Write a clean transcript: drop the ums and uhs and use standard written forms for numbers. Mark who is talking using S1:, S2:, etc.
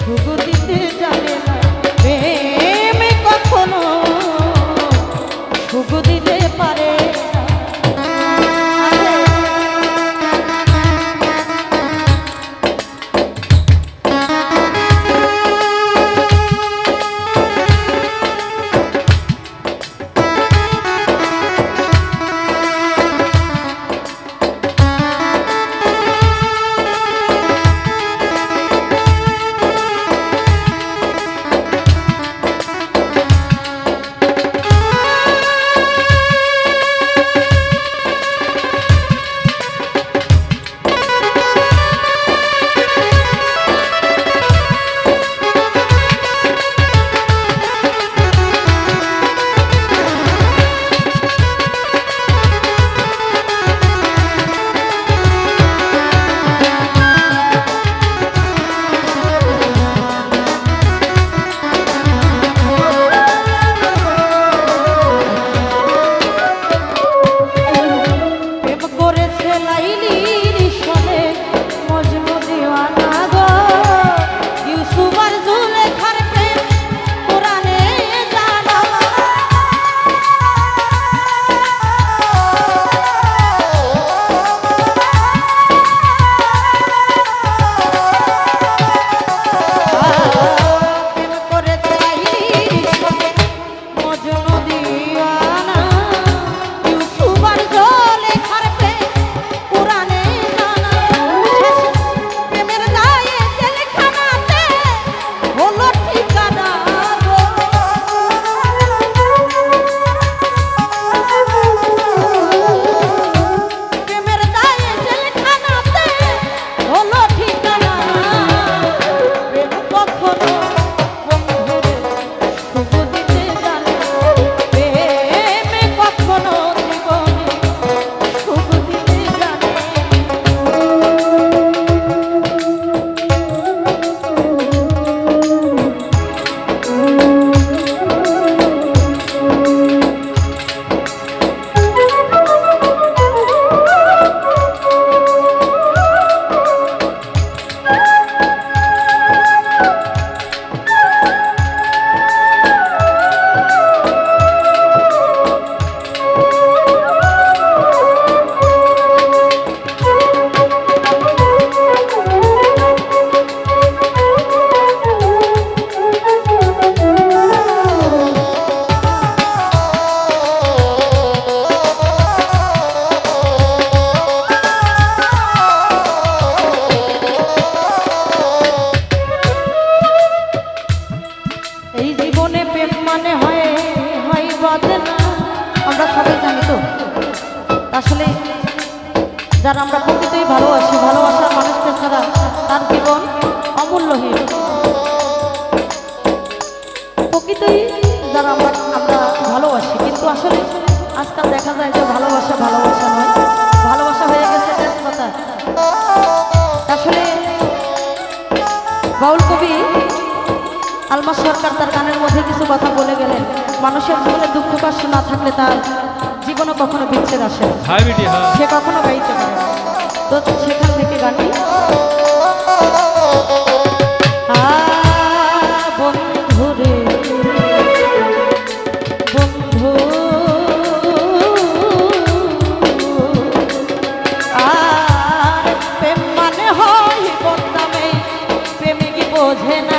S1: সুখ দিতে জানে না প্রেমে কখনো সুখ দিতে পারে আমরা সবাই জানি তো আসলে যারা আমরা প্রকৃতই ভালোবাসি ভালোবাসার মানুষকে ছাড়া তার জীবন অমূল্যহীন প্রকৃতই যারা আমরা ভালোবাসি কিন্তু আসলে আজকাল দেখা যায় যে ভালোবাসা নয় ভালোবাসা হয়ে গেছে তেজপাতা আসলে বাউল কবি আলমাস সরকার তার গানের মধ্যে কিছু কথা বলে গেলেন মানুষের জীবনে দুঃখ কষ্ট না থাকলে তার জীবনে কখনো বিচ্ছেদ আসে সে কখনো গাইতে পারে না তো সেখান থেকে গানটি বন্ধু রে বন্ধু আর প্রেম মানে হয় বদনামে প্রেমিক বোঝে না